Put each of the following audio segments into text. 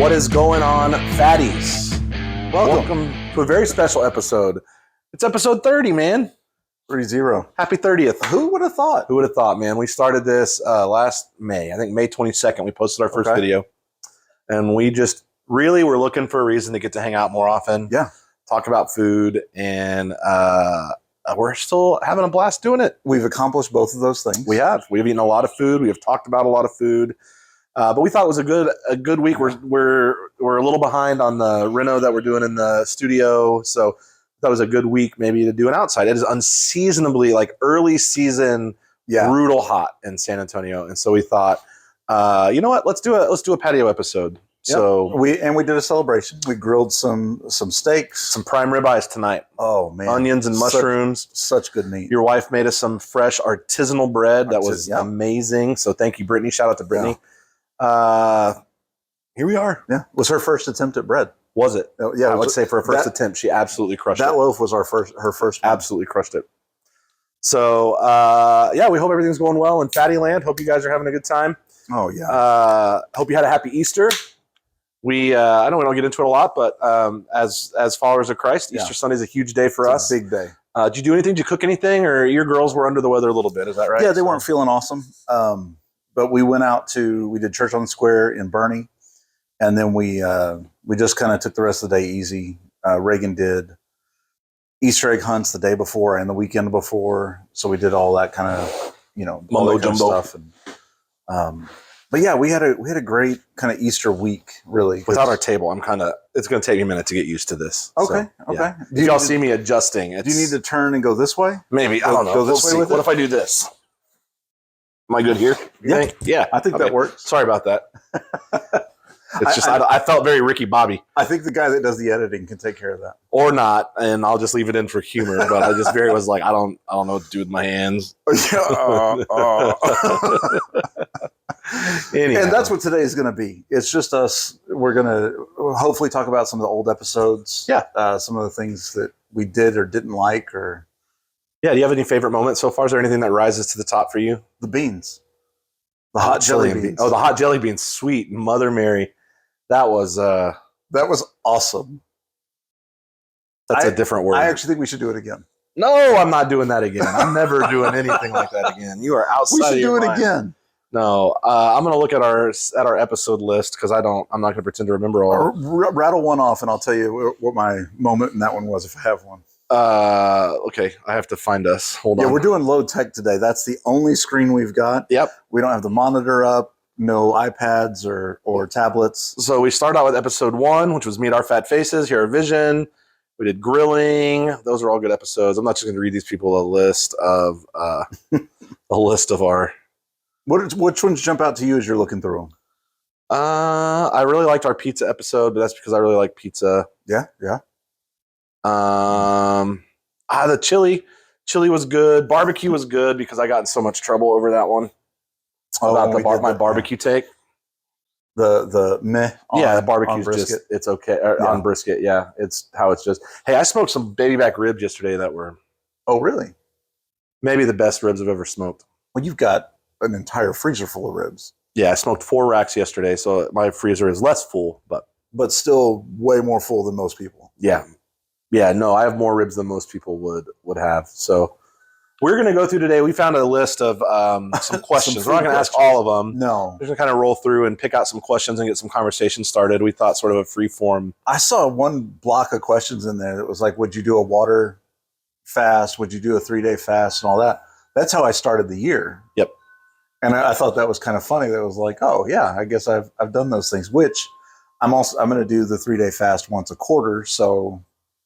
What is going on, fatties? Welcome to a very special episode. It's episode 30, man. 30. Happy 30th. Who would have thought? Who would have thought, man? We started this last May. I think May 22nd, we posted our first video. And we just really were looking for a reason to get to hang out more often. Yeah. Talk about food. And we're still having a blast doing it. We've accomplished both of those things. We have. We've eaten a lot of food. We have talked about a lot of food. But we thought it was a good week. We're a little behind on the reno that we're doing in the studio, so that was a good week maybe to do an outside. It is unseasonably early season, brutal hot in San Antonio, and so we thought, you know what? Let's do a patio episode. Yep. So we did a celebration. We grilled some steaks, some prime ribeyes tonight. Oh man, onions and mushrooms, such good meat. Your wife made us some fresh artisanal bread that was amazing. So thank you, Brittany. Shout out to Brittany. Yeah. Here we are. Yeah, was her first attempt at bread? Was it? Yeah, I would say for her first attempt, she absolutely crushed it. That loaf was her first one. Absolutely crushed it. So we hope everything's going well in Fatty Land. Hope you guys are having a good time. Oh yeah. Hope you had a happy Easter. I know we don't get into it a lot, but as followers of Christ, Easter Sunday is a huge day for us. A big day. Did you do anything? Did you cook anything, or your girls were under the weather a little bit? Is that right? Yeah, they weren't feeling awesome. But we went out we did church on the square in Bernie, and then we just kind of took the rest of the day easy. Reagan did Easter egg hunts the day before and the weekend before, so we did all that kind of mumbo jumbo stuff. And but yeah, we had a great kind of Easter week, really. Without our table, it's going to take me a minute to get used to this. Okay, so, okay. Yeah. Did y'all see me adjusting? Do you need to turn and go this way? Maybe I don't know. Go this way with it? What if I do this? Am I good here? Yeah. I think that works. Sorry about that. It's just I felt very Ricky Bobby. I think the guy that does the editing can take care of that, or not, and I'll just leave it in for humor. But I just was like, I don't know what to do with my hands. Anyhow. And that's what today is going to be. It's just us. We're going to hopefully talk about some of the old episodes. Yeah, some of the things that we did or didn't like, or. Yeah, do you have any favorite moments so far? Is there anything that rises to the top for you? The beans. The hot jelly beans. Oh, the hot jelly beans. Sweet Mother Mary. That was awesome. That's a different word. I actually think we should do it again. No, I'm not doing that again. I'm never doing anything like that again. You are outside. We should do it mind. Again. No, I'm going to look at our episode list because I'm not going to pretend to remember all. Rattle one off, and I'll tell you what my moment in that one was if I have one. Okay, I have to find us. Hold on. Yeah, we're doing low tech today. That's the only screen we've got. Yep. We don't have the monitor up, no iPads or tablets. So we start out with episode 1, which was Meet Our Fat Faces, Hear Our Vision. We did grilling. Those are all good episodes. I'm not just going to read these people a list of our. Which ones jump out to you as you're looking through them? I really liked our pizza episode, but that's because I really like pizza. Yeah. The chili was good. Barbecue was good because I got in so much trouble over that one about my barbecue take. The meh. The barbecue is just it's okay on brisket. Yeah, it's how it's just. Hey, I smoked some baby back ribs yesterday that were. Oh really? Maybe the best ribs I've ever smoked. Well, you've got an entire freezer full of ribs. Yeah, I smoked 4 racks yesterday, so my freezer is less full, but still way more full than most people. Yeah. Yeah, no, I have more ribs than most people would have. So we're going to go through today. We found a list of some questions. We're not going to ask all of them. No. We're going to kind of roll through and pick out some questions and get some conversation started. We thought sort of a free form. I saw one block of questions in there that was like, would you do a water fast? Would you do a 3-day fast and all that? That's how I started the year. Yep. And I thought that was kind of funny. That was like, oh yeah, I guess I've done those things, which I'm going to do the 3-day fast once a quarter. So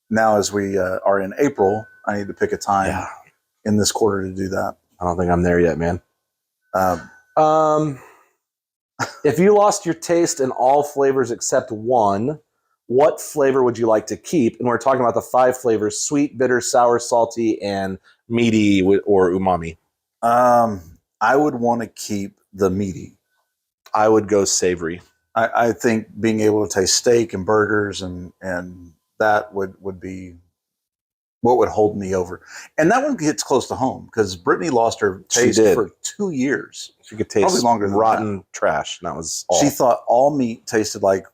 now as we are in April, I need to pick a time in this quarter to do that. I don't think I'm there yet, man. If you lost your taste in all flavors except one, what flavor would you like to keep? And we're talking about the 5 flavors: sweet, bitter, sour, salty, and meaty or umami. I would want to keep the meaty. I would go savory. I think being able to taste steak and burgers and that would be what would hold me over. And that one gets close to home because Brittany lost her taste for 2 years. She could taste probably longer than rotten trash. And that was all. She thought all meat tasted like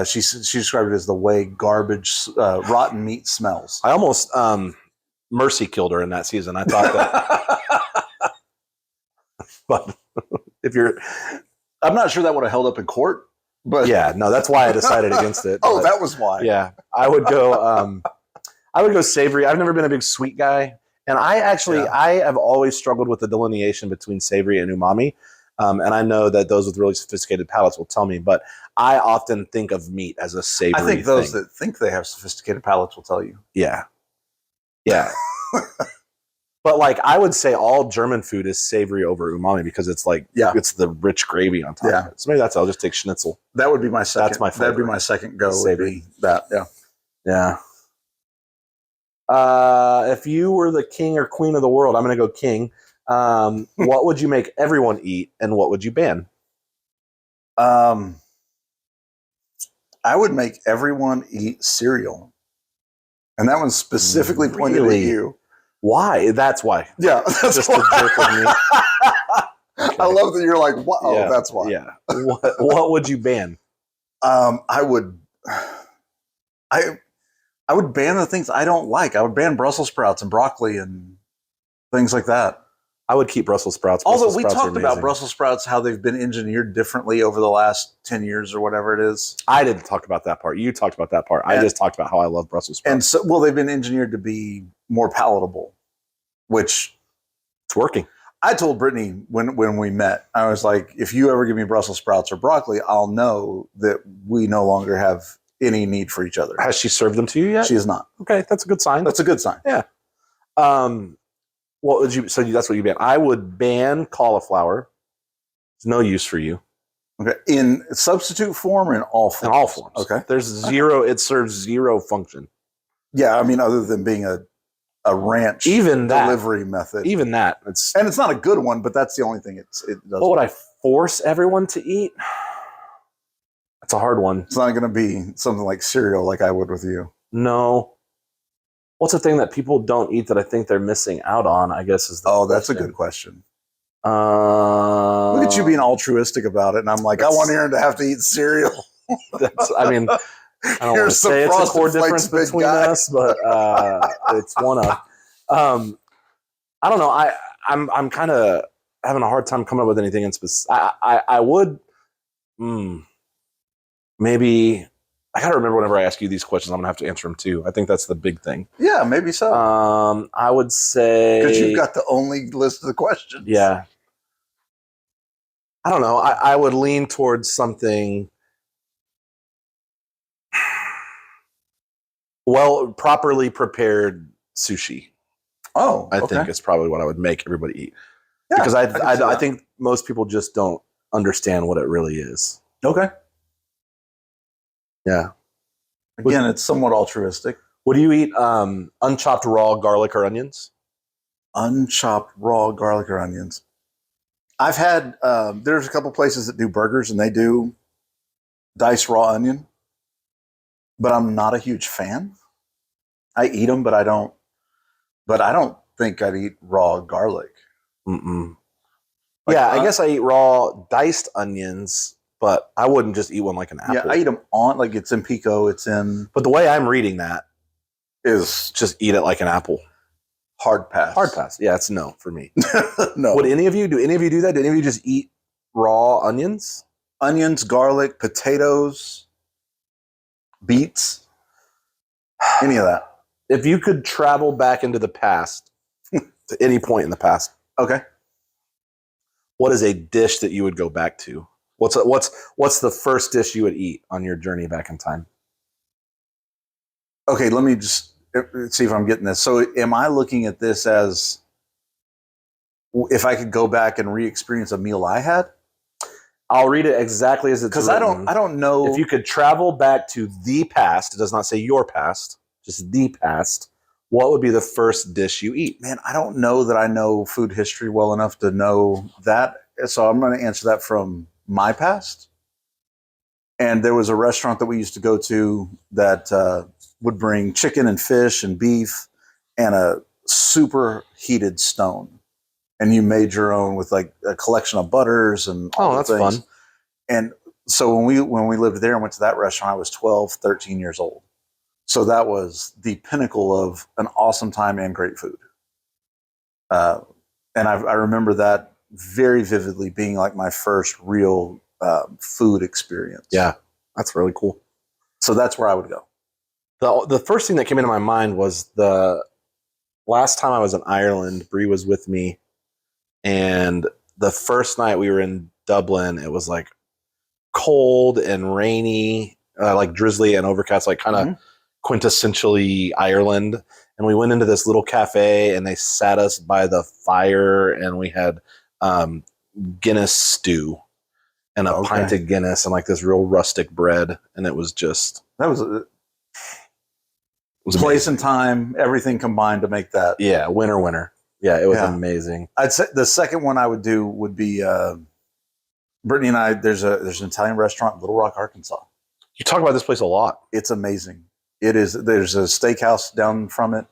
she described it as the way garbage, rotten meat smells. I almost mercy killed her in that season. I thought that, but if you're, I'm not sure that would have held up in court, but yeah, no, that's why I decided against it. Oh, but, that was why. yeah, I would go savory. I've never been a big sweet guy, and I have always struggled with the delineation between savory and umami. And I know that those with really sophisticated palates will tell me, but I often think of meat as a savory. I think those thing. that think they have sophisticated palates will tell you. Yeah. But like I would say all German food is savory over umami because it's like it's the rich gravy on top of it. So maybe I'll just take schnitzel. That would be my second. That's my favorite. That'd be my second go. Savory. Would be that. Yeah. If you were the king or queen of the world, I'm going to go king. What would you make everyone eat, and what would you ban? I would make everyone eat cereal, and that one's specifically pointed at you. Why? That's why. Yeah, that's just why. a jerk with me. Okay. I love that you're like, wow, yeah, that's why. Yeah. What would you ban? I would ban the things I don't like. I would ban Brussels sprouts and broccoli and things like that. I would keep Brussels sprouts. Although we talked about Brussels sprouts, how they've been engineered differently over the last 10 years or whatever it is. I didn't talk about that part. You talked about that part. I just talked about how I love Brussels sprouts. And so, well, they've been engineered to be more palatable, which it's working. I told Brittany when we met, I was like, if you ever give me Brussels sprouts or broccoli, I'll know that we no longer have any need for each other. Has she served them to you yet? She has not. Okay, that's a good sign. That's a good sign. Yeah. What would you? So that's what you ban. I would ban cauliflower. It's no use for you. Okay, in substitute form or in all forms? In all forms. Okay. There's zero. It serves zero function. Yeah, I mean, other than being a ranch delivery method. Even that. It's not a good one, but that's the only thing it does. What would I force everyone to eat? That's a hard one. It's not going to be something like cereal like I would with you. No. What's the thing that people don't eat that I think they're missing out on, I guess is the question. That's a good question. Look at you being altruistic about it, and I'm like, I want Aaron to have to eat cereal. I mean, I don't want to say it's a core difference between us, but it's one of. I don't know. I'm kind of having a hard time coming up with anything in specific. I would maybe. I gotta remember whenever I ask you these questions, I'm gonna have to answer them too. I think that's the big thing. Yeah, maybe so. I would say because you've got the only list of the questions. Yeah. I don't know. I would lean towards something properly prepared sushi. Oh, I think it's probably what I would make everybody eat. Yeah, because I think most people just don't understand what it really is. Okay. Yeah. Again, it's somewhat altruistic. Would you eat unchopped raw garlic or onions? Unchopped raw garlic or onions. I've had, there's a couple places that do burgers and they do diced raw onion, but I'm not a huge fan. I eat them, but I don't think I'd eat raw garlic. Like, yeah, I guess I eat raw diced onions, but I wouldn't just eat one like an apple. Yeah, I eat them on, like it's in pico, it's in... But the way I'm reading that is just eat it like an apple. Hard pass. Hard pass. Yeah, it's no for me. No. Would any of you do any of you do that? Do any of you just eat raw onions? Onions, garlic, potatoes, beets, any of that. If you could travel back into the past, to any point in the past, okay, what is a dish that you would go back to? What's the first dish you would eat on your journey back in time? Okay, let me just see if I'm getting this. So am I looking at this as if I could go back and re-experience a meal I had? I'll read it exactly as it's because written. I don't know. If you could travel back to the past, it does not say your past, just the past, what would be the first dish you eat? Man, I don't know that I know food history well enough to know that. So I'm going to answer that from my past. And there was a restaurant that we used to go to that would bring chicken and fish and beef and a super heated stone. And you made your own with like a collection of butters and all that's things. fun. And So when we lived there and went to that restaurant, I was 12, 13 years old. So that was the pinnacle of an awesome time and great food. And I remember that very vividly being like my first real food experience. Yeah, that's really cool. So that's where I would go. The first thing that came into my mind was the last time I was in Ireland, Bree was with me, and the first night we were in Dublin, it was like cold and rainy, like drizzly and overcast, like kind of quintessentially Ireland. And we went into this little cafe and they sat us by the fire and we had Guinness stew and a pint of Guinness and like this real rustic bread. And it was just... That was place and time, everything combined to make that. Yeah, winner. Yeah, it was amazing. I'd say the second one I would do would be Brittany and I. There's an Italian restaurant in Little Rock, Arkansas. You talk about this place a lot. It's amazing. It is. There's a steakhouse down from it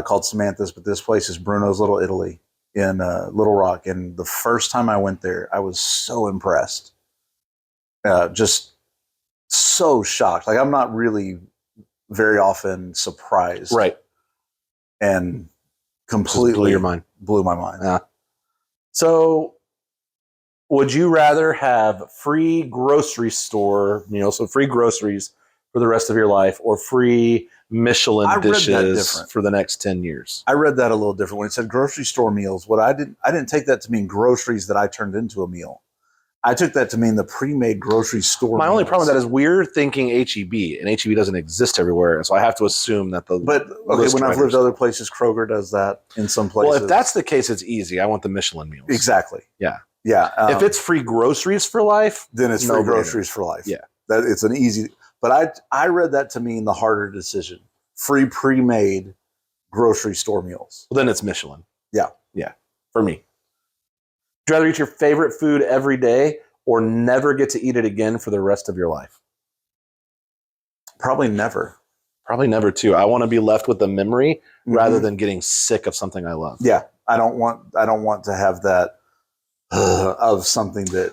called Samantha's, but this place is Bruno's Little Italy in Little Rock. And the first time I went there, I was so impressed. Just so shocked. Like I'm not really very often surprised. Right. And completely blew my mind. Yeah. So would you rather have free grocery store meals, so free groceries for the rest of your life, or free Michelin dishes for the next 10 years? I read that a little different. When it said grocery store meals, I didn't take that to mean groceries that I turned into a meal. I took that to mean the pre-made grocery store. My only problem with that is we're thinking HEB, and HEB doesn't exist everywhere, and so I have to assume that the... But, okay, when I've lived other places, Kroger does that in some places. Well, if that's the case, it's easy. I want the Michelin meals. Exactly. Yeah. Yeah. If it's free groceries for life... Then it's free groceries for life. Yeah. It's an easy... But I read that to mean the harder decision. Free pre-made grocery store meals. Well, then it's Michelin. Yeah. Yeah. For me. Would you rather eat your favorite food every day or never get to eat it again for the rest of your life? Probably never. Probably never too. I want to be left with the memory rather than getting sick of something I love. Yeah. I don't want to have that of something that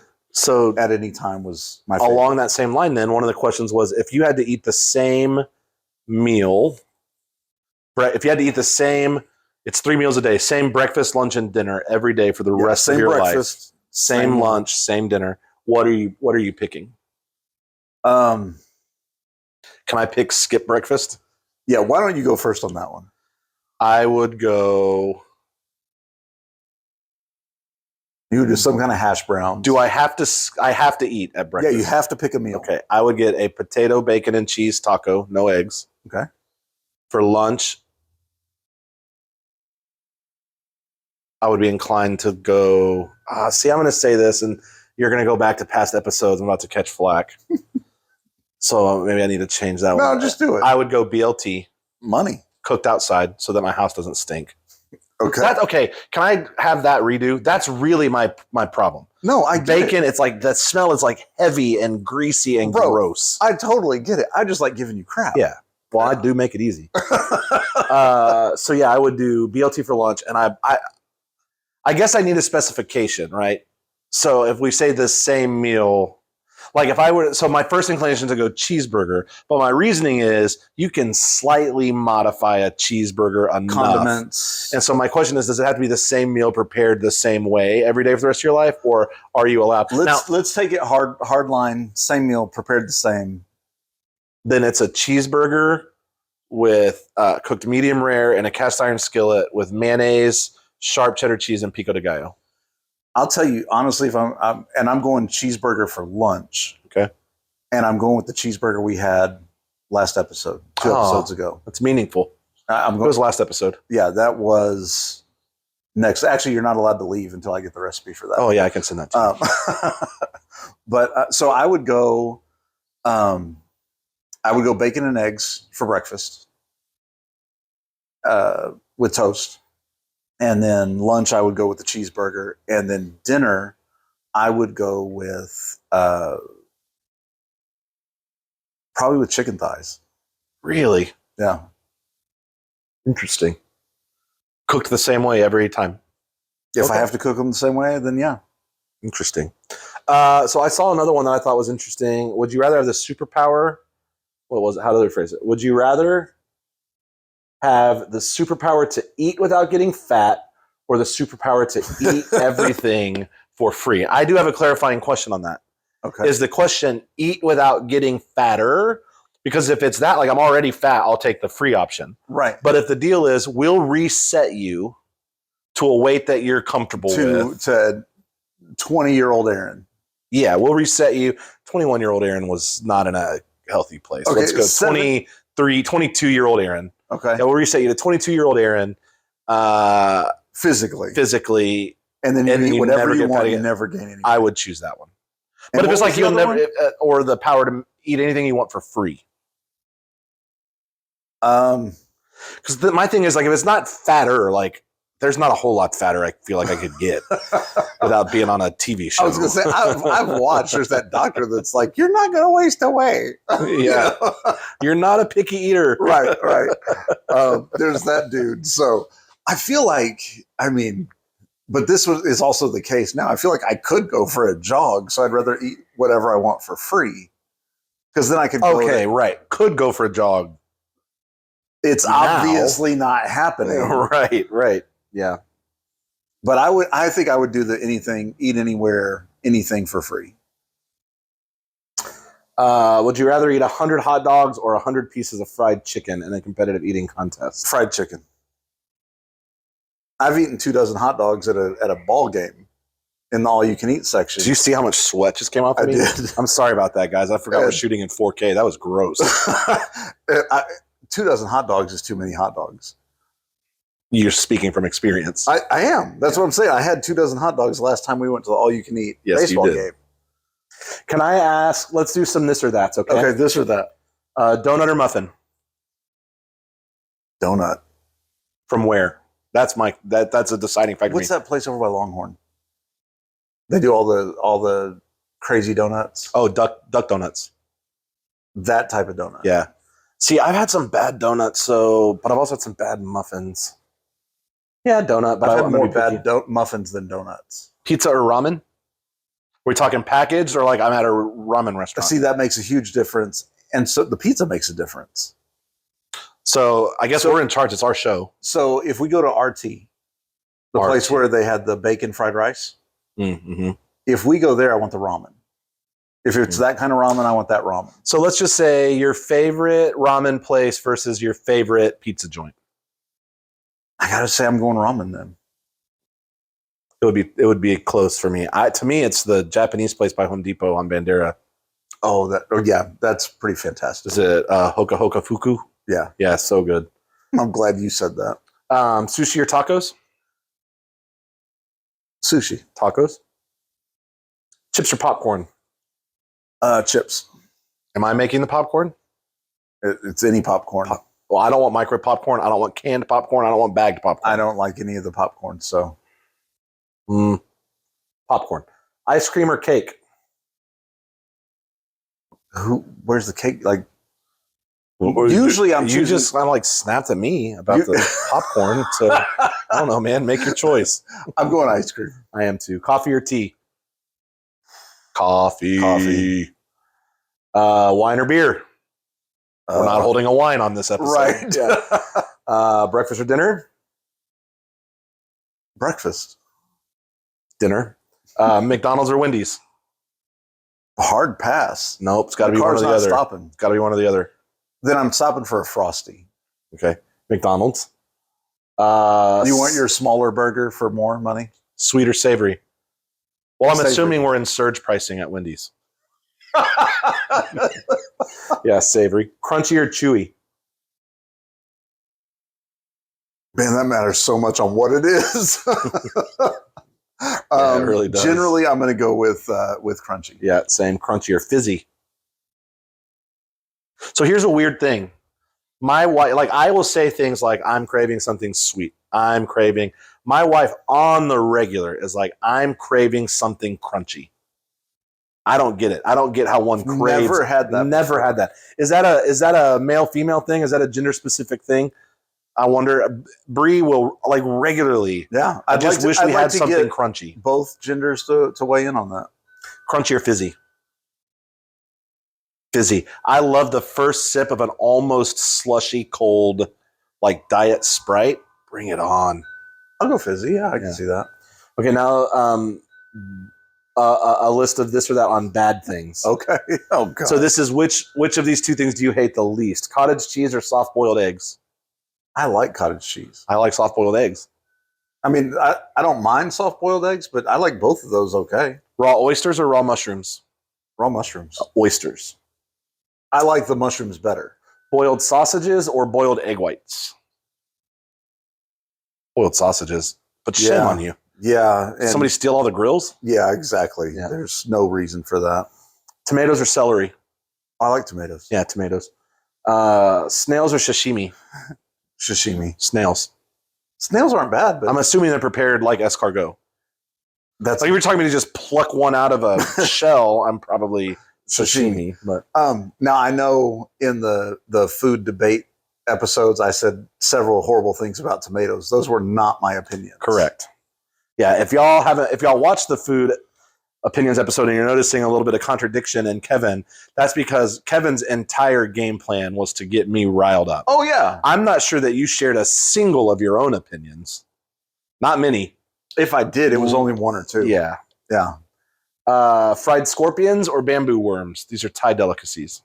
at any time was my favorite. Along that same line then, one of the questions was if you had to eat the same meal, if you had to eat the same, it's 3 meals a day, same breakfast, lunch, and dinner every day for the rest of your life. Same lunch, same dinner. What are you picking? Can I pick skip breakfast? Yeah, why don't you go first on that one? I would go... You would do some kind of hash browns. Do I have to eat at breakfast? Yeah, you have to pick a meal. Okay, I would get a potato, bacon, and cheese taco, no eggs. Okay. For lunch, I would be inclined to go... see, I'm going to say this, and you're going to go back to past episodes. I'm about to catch flack. So maybe I need to change that one. No, just do it. I would go BLT. Money. Cooked outside so that my house doesn't stink. Okay. Okay. Can I have that redo? That's really my problem. No, I get bacon. It's like the smell is like heavy and greasy and gross. I totally get it. I just like giving you crap. Yeah. Well, I do make it easy. So yeah, I would do BLT for lunch, and I guess I need a specification, right? So if we say the same meal, like if I were, so my first inclination is to go cheeseburger, but my reasoning is you can slightly modify a cheeseburger enough. Condiments. And so my question is, does it have to be the same meal prepared the same way every day for the rest of your life, or are you allowed? Let's take it hard line, same meal prepared the same. Then it's a cheeseburger with cooked medium rare in a cast iron skillet with mayonnaise, sharp cheddar cheese, and pico de gallo. I'll tell you honestly, if I'm going cheeseburger for lunch. Okay. And I'm going with the cheeseburger we had last episode, 2 episodes ago. That's meaningful. It was last episode. Yeah, that was next. Actually, you're not allowed to leave until I get the recipe for that. Oh yeah, I can send that to you. But so I would go bacon and eggs for breakfast with toast. And then lunch, I would go with the cheeseburger. And then dinner, I would go with probably with chicken thighs. Really? Yeah. Interesting. Cooked the same way every time. If I have to cook them the same way, then yeah. Interesting. So I saw another one that I thought was interesting. Would you rather have the superpower? What was it? How do they phrase it? Would you rather have the superpower to eat without getting fat or the superpower to eat everything for free? I do have a clarifying question on that. Okay. Is the question eat without getting fatter? Because if it's that, like I'm already fat, I'll take the free option. Right. But if the deal is we'll reset you to a weight that you're comfortable with. To 20-year-old Aaron. Yeah, we'll reset you. 21-year-old Aaron was not in a healthy place. Okay, Let's go 22-year-old Aaron. Okay. Yeah, we'll reset you to 22-year-old Aaron. Physically. And then you eat whatever you want, you never gain any. I would choose that one. But if it's like you'll never, or the power to eat anything you want for free. Because my thing is like if it's not fatter, like there's not a whole lot fatter I feel like I could get without being on a TV show. I was going to say, I've watched, there's that doctor that's like, you're not going to waste away. Yeah. You're not a picky eater. Right. There's that dude. So I feel like, but this is also the case now. I feel like I could go for a jog, so I'd rather eat whatever I want for free. Because then I could go. Okay, right. Could go for a jog. It's obviously not happening. Right. Yeah. But I think I would do the eat anywhere, anything for free. Would you rather eat 100 hot dogs or 100 pieces of fried chicken in a competitive eating contest? Fried chicken. I've eaten 24 hot dogs at a ball game in the all-you-can-eat section. Did you see how much sweat just came off of me? I did. I'm sorry about that, guys. I forgot we're shooting in 4K. That was gross. 24 hot dogs is too many hot dogs. You're speaking from experience. I am. That's what I'm saying. I had 24 hot dogs last time we went to the all-you-can-eat baseball game. Can I ask, let's do some this or that's, okay? Okay, this or that. Donut or muffin? Donut. From where? That's a deciding factor. What's that place over by Longhorn? They do all the crazy donuts. Oh, duck donuts. That type of donut. Yeah. See, I've had some bad donuts, but I've also had some bad muffins. Yeah, donut, but I've had more bad muffins than donuts. Pizza or ramen? We're talking packaged or like I'm at a ramen restaurant? See, that makes a huge difference. And so the pizza makes a difference. So I guess we're in charge. It's our show. So if we go to RT, the place where they had the bacon fried rice, if we go there, I want the ramen. If it's that kind of ramen, I want that ramen. So let's just say your favorite ramen place versus your favorite pizza joint. I gotta say, I'm going ramen then. It would be close for me. To me, it's the Japanese place by Home Depot on Bandera. Oh, yeah, that's pretty fantastic. Is it Hoka Hoka Fuku? Yeah, so good. I'm glad you said that. Sushi or tacos? Sushi. Tacos. Chips or popcorn? Chips. Am I making the popcorn? It's any popcorn. Well, I don't want microwave popcorn. I don't want canned popcorn. I don't want bagged popcorn. I don't like any of the popcorn, so. Popcorn. Ice cream or cake? Where's the cake? Like, usually I'm choosing. You just kind of like snapped at me about the popcorn. So I don't know, man. Make your choice. I'm going ice cream. I am too. Coffee or tea? Coffee. Wine or beer? We're not holding a wine on this episode. Right. Yeah. Breakfast or dinner? Breakfast. Dinner. McDonald's or Wendy's? Hard pass. Nope. It's got to be one or the other. Stopping. It's got to be one or the other. Then I'm stopping for a Frosty. Okay. McDonald's. You want your smaller burger for more money? Sweet or savory? Well, I'm assuming we're in surge pricing at Wendy's. Yeah, savory. Crunchy or chewy? Man, that matters so much on what it is. Yeah, it really does. Generally, I'm going to go with crunchy. Yeah, same. Crunchy or fizzy? So here's a weird thing. My wife, like I will say things like, I'm craving something sweet. My wife on the regular is like, I'm craving something crunchy. I don't get it. I don't get how one craves. Never had that. Never had that. Is that a male female thing? Is that a gender specific thing? I wonder. Bree will like regularly. Yeah, I just wish we had something get crunchy. both genders to weigh in on that. Crunchy or fizzy? Fizzy. I love the first sip of an almost slushy cold, like diet Sprite. Bring it on. I'll go fizzy. Yeah, I can see that. Okay, now a list of this or that on bad things. Okay. Oh god. So this is which of these two things do you hate the least? Cottage cheese or soft boiled eggs? I like cottage cheese. I like soft boiled eggs. I mean, I don't mind soft boiled eggs, but I like both of those okay. Raw oysters or raw mushrooms? Raw mushrooms. Oysters. I like the mushrooms better. Boiled sausages or boiled egg whites? Boiled sausages. But shame on you. Yeah. Did somebody steal all the grills? Yeah, exactly. Yeah. There's no reason for that. Tomatoes or celery? I like tomatoes. Yeah, tomatoes. Snails or sashimi? Sashimi. Snails. Snails aren't bad, but I'm assuming they're prepared like escargot. that's Like if you're talking me to just pluck one out of a shell, I'm probably sashimi. But now I know in the food debate episodes I said several horrible things about tomatoes. Those were not my opinions. correct. Yeah, if y'all watch the food opinions episode and you're noticing a little bit of contradiction in Kevin, that's because Kevin's entire game plan was to get me riled up. Oh yeah. I'm not sure that you shared a single of your own opinions. Not many. If I did, it was only one or two. Yeah. Yeah. Fried scorpions or bamboo worms? These are Thai delicacies.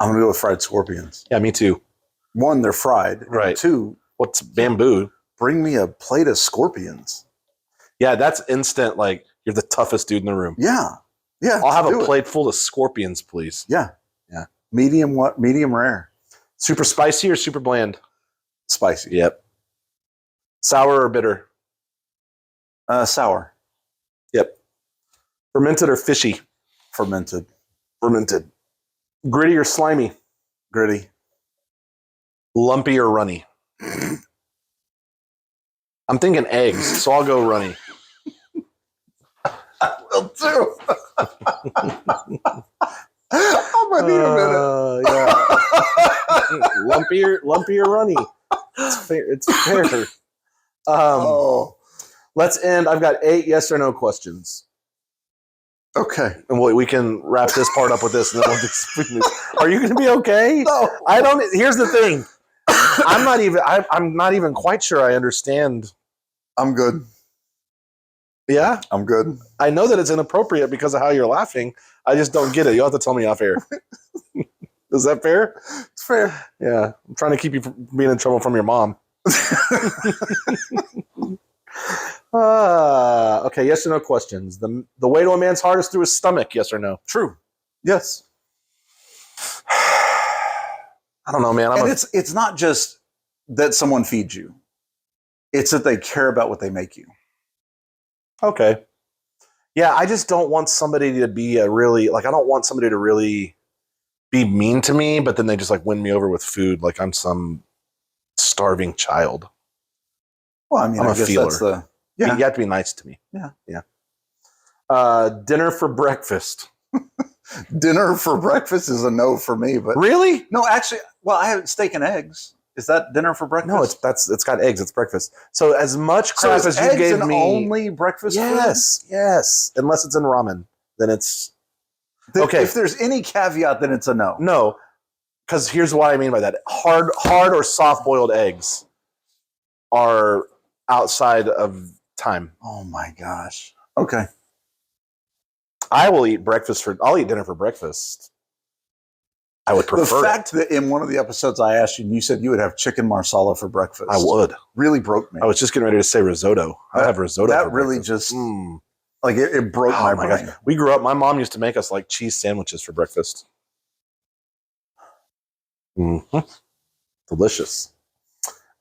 I'm gonna go with fried scorpions. Yeah, me too. One, they're fried. Right. And two, What's bamboo? bring me a plate of scorpions. Yeah, that's instant. Like you're the toughest dude in the room. Yeah. Yeah. I'll have do a it. plate full of scorpions, please. Yeah. Yeah. Medium rare. Super spicy or super bland? Spicy. Yep. Sour or bitter? Sour. Yep. Fermented or fishy? Fermented. Fermented. Gritty or slimy? Gritty. Lumpy or runny? I'm thinking eggs, so I'll go runny. I will too. I'm gonna need a minute. Yeah. lumpy or runny. It's fair. It's fair. Let's end. I've got 8 yes or no questions. Okay. And we can wrap this part up with this. And then we'll just, are you going to be okay? No. I don't. Here's the thing. I'm not even quite sure I understand. I'm good. Yeah? I'm good. I know that it's inappropriate because of how you're laughing. I just don't get it. You'll have to tell me off air. Is that fair? It's fair. Yeah. I'm trying to keep you from being in trouble from your mom. Okay, yes or no questions. The way to a man's heart is through his stomach, yes or no? True. Yes. I don't know, man. And it's not just that someone feeds you. It's that they care about what they make you. Okay. Yeah, I just don't want somebody to be I don't want somebody to really be mean to me, but then they just like win me over with food like I'm some starving child. Well, I mean, I'm I a guess feeler. that's the You have to be nice to me. Yeah. Yeah. Dinner for breakfast. Dinner for breakfast is a no for me, but Really? no, actually, well, I have steak and eggs. Is that dinner for breakfast? No, it's got eggs. It's breakfast. So as much so crap is as you eggs gave an me, only breakfast yes, yes. Unless it's in ramen, then it's food? okay. If there's any caveat, then it's a no. no. Because here's what I mean by that: hard or soft boiled eggs are outside of time. Oh my gosh. Okay. I'll eat dinner for breakfast. I would prefer The fact that in one of the episodes I asked you, and you said you would have chicken marsala for breakfast. I would. Really broke me. I was just getting ready to say risotto. I have risotto. That for really breakfast. just like it broke my brain. gosh. We grew up. My mom used to make us like cheese sandwiches for breakfast. Mm-hmm. Delicious.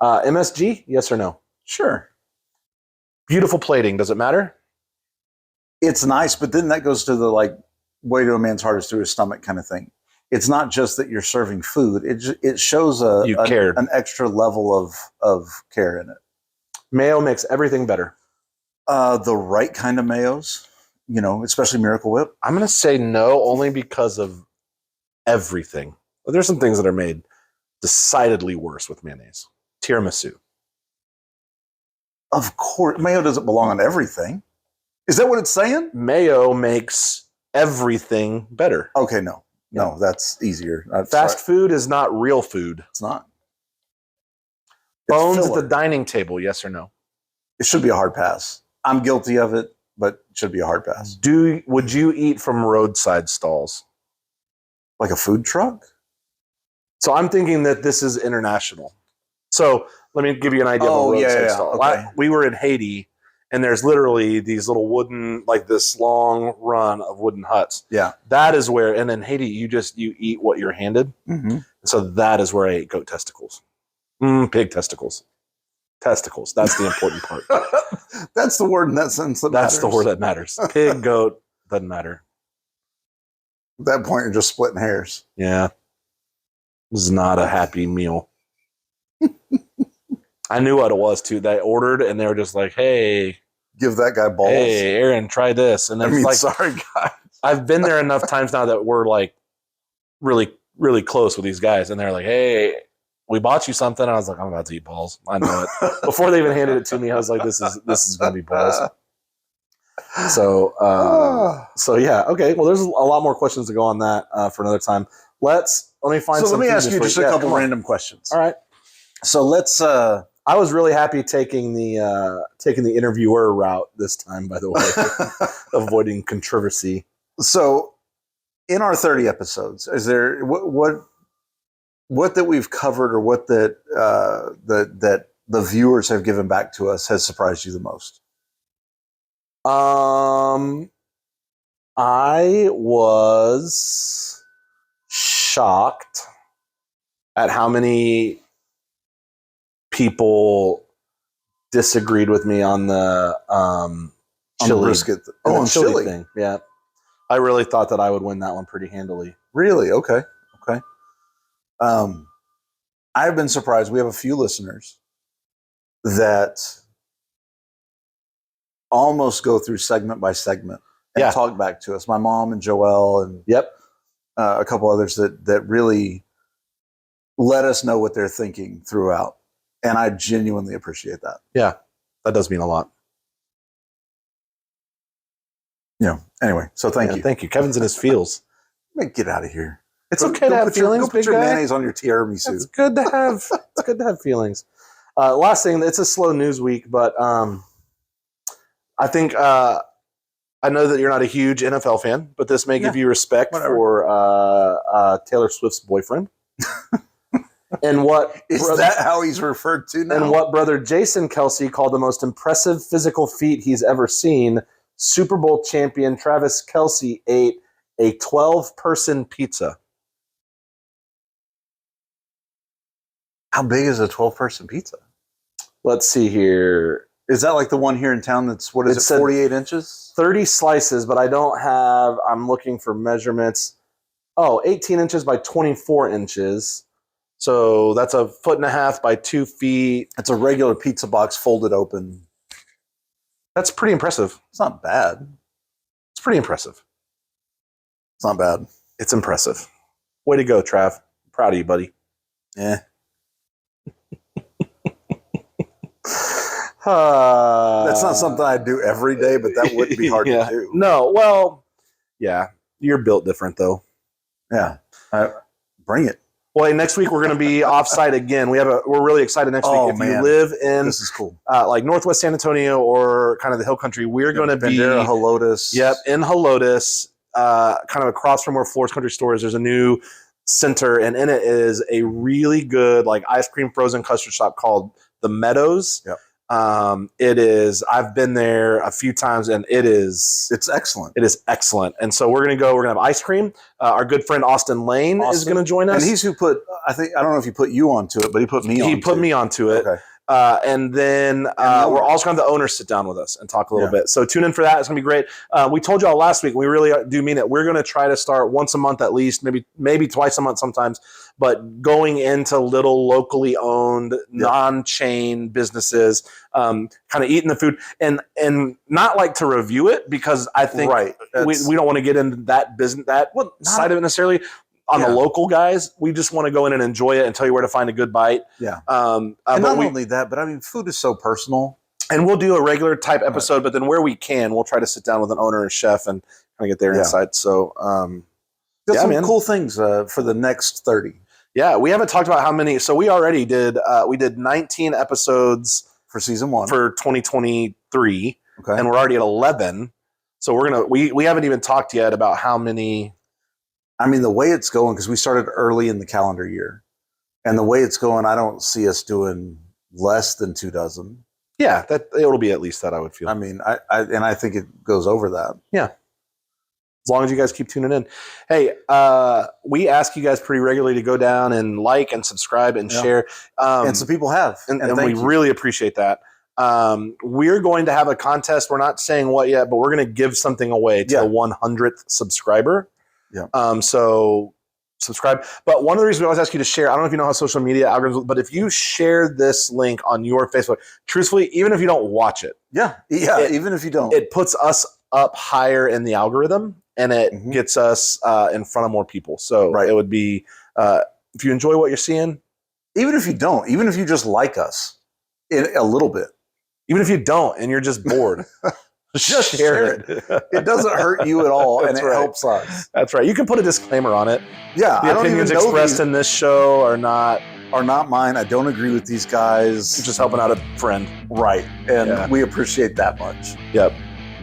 MSG, yes or no? Sure. Beautiful plating. Does it matter? It's nice, but then that goes to the like way to a man's heart is through his stomach kind of thing. It's not just that you're serving food. It shows an extra level of care in it. Mayo makes everything better. The right kind of mayos, especially Miracle Whip. I'm going to say no, only because of everything. There's some things that are made Decidedly worse with mayonnaise. Tiramisu. Of course, mayo doesn't belong on everything. Is that what it's saying? Mayo makes everything better. Okay, no, that's easier. Fast food is not real food. It's not. Bones at the dining table, yes or no? It should be a hard pass. I'm guilty of it, but it should be a hard pass. Would you eat from roadside stalls? Like a food truck? So I'm thinking that this is international. So let me give you an idea of a roadside stall. Okay. We were in Haiti, and there's literally these little wooden, like this long run of wooden huts. Yeah. That is where, and in Haiti, you eat what you're handed. Mm-hmm. So that is where I ate goat testicles. Pig testicles. Testicles. That's the important part. That's the word in that sentence that matters. That's the word that matters. Pig, goat, doesn't matter. At that point, you're just splitting hairs. Yeah. This is not a happy meal. I knew what it was, too. They ordered, and they were just like, hey. Give that guy balls. Hey, Aaron, try this. And then sorry, guys. I've been there enough times now that we're like really, really close with these guys. And they're like, hey, we bought you something. And I was like, I'm about to eat balls. I know it. Before they even handed it to me, I was like, this is going to be balls. So yeah. Okay. Well, there's a lot more questions to go on that for another time. Let me find. So let me ask you just a couple random questions. All right. So let's. I was really happy taking the interviewer route this time, by the way, avoiding controversy. So, in our 30 episodes, is there what that we've covered, or what that that the viewers have given back to us has surprised you the most? I was shocked at how many people disagreed with me on the chili brisket. On chili thing. Yeah, I really thought that I would win that one pretty handily. Really? Okay. I've been surprised. We have a few listeners that almost go through segment by segment and talk back to us. My mom and Joelle and a couple others that really let us know what they're thinking throughout. And I genuinely appreciate that. Yeah, that does mean a lot. Yeah. Anyway, so thank you. Thank you. Kevin's in his feels. Get out of here. It's okay to have feelings. Go put your mayonnaise on your tiramisu. It's good to have. It's good to have feelings. Last thing, it's a slow news week, but I think I know that you're not a huge NFL fan, but this may give you respect for Taylor Swift's boyfriend. And what is that how he's referred to now? And what brother Jason Kelce called the most impressive physical feat he's ever seen. Super Bowl champion Travis Kelce ate a 12-person pizza. How big is a 12-person pizza? Let's see here. Is that like the one here in town that's, 48 inches? 30 slices, but I'm looking for measurements. 18 inches by 24 inches. So that's 1.5 feet by 2 feet. It's a regular pizza box folded open. That's pretty impressive. It's not bad. It's pretty impressive. It's not bad. It's impressive. Way to go, Trav. Proud of you, buddy. Yeah. That's not something I do every day, but that wouldn't be hard to do. No, well, yeah. You're built different, though. Yeah. Bring it. Well, next week we're going to be offsite again. We're really excited next week. If you live in this is cool, like Northwest San Antonio or kind of the Hill Country, we're going to be Helotes. Yep, in Helotes, kind of across from where Flores Country Store is. There's a new center, and in it is a really good like ice cream frozen custard shop called The Meadows. Yep. It is. I've been there a few times, and it's excellent. It is excellent. And so we're gonna have ice cream. Our good friend Austin Lane is gonna join us, and he's who put. I don't know if he put you onto it, but he put me on. He put me onto it. Okay. And then we're also going to have the owners sit down with us and talk a little bit. So tune in for that. It's going to be great. We told y'all last week, we really do mean it. We're going to try to start once a month at least, maybe twice a month sometimes, but going into little locally owned, non-chain businesses, kind of eating the food and not like to review it because I think we don't want to get into that business, side of it necessarily. on the local guys. We just want to go in and enjoy it and tell you where to find a good bite. Yeah. And not only that, but I mean, food is so personal. And we'll do a regular type episode, but then where we can, we'll try to sit down with an owner and chef and kind of get their insight. So, got some cool things for the next 30. Yeah, we haven't talked about how many. So we already did. We did 19 episodes for season 1 for 2023, okay, and we're already at 11. So we're gonna. We haven't even talked yet about how many. I mean, the way it's going, because we started early in the calendar year, and the way it's going, I don't see us doing less than 2 dozen. Yeah, that it'll be at least that, I would feel. I mean, I think it goes over that. Yeah. As long as you guys keep tuning in. Hey, we ask you guys pretty regularly to go down and like and subscribe and share. And some people have. And we really appreciate that. We're going to have a contest. We're not saying what yet, but we're going to give something away to the 100th subscriber. Yeah. So subscribe. But one of the reasons we always ask you to share, I don't know if you know how social media algorithms, but if you share this link on your Facebook, truthfully, even if you don't watch it. Even if you don't. It puts us up higher in the algorithm, and it gets us in front of more people. So it would be, if you enjoy what you're seeing. Even if you don't, even if you just like us a little bit. Even if you don't and you're just bored. Just share it. It doesn't hurt you at all, and it helps us. That's right. You can put a disclaimer on it. Yeah, the opinions expressed in this show are not mine. I don't agree with these guys. You're just helping out a friend, right? And we appreciate that much. Yep.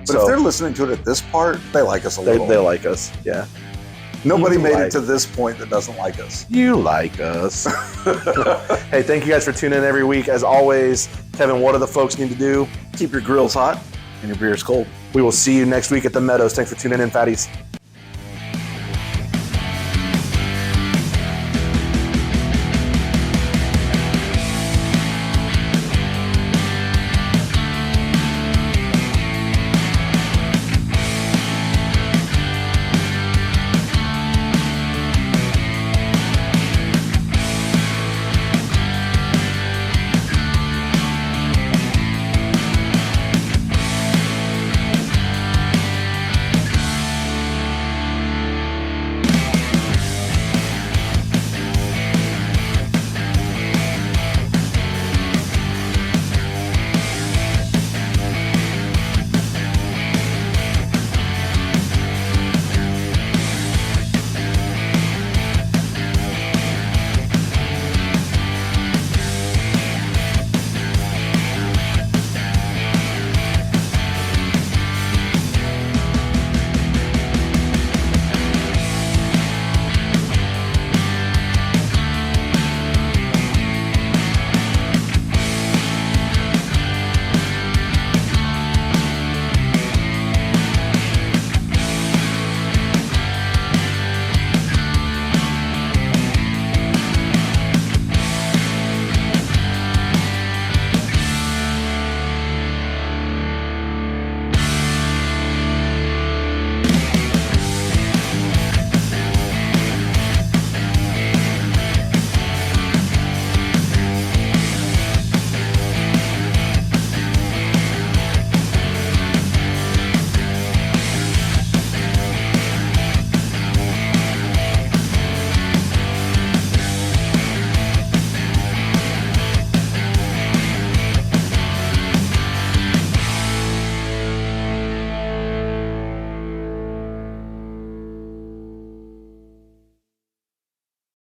But if they're listening to it at this part, they like us a little. They like us. Yeah. Nobody made it to this point that doesn't like us. You like us. Hey, thank you guys for tuning in every week. As always, Kevin, what do the folks need to do? Keep your grills hot and your beers cold. We will see you next week at the Meadows. Thanks for tuning in, fatties.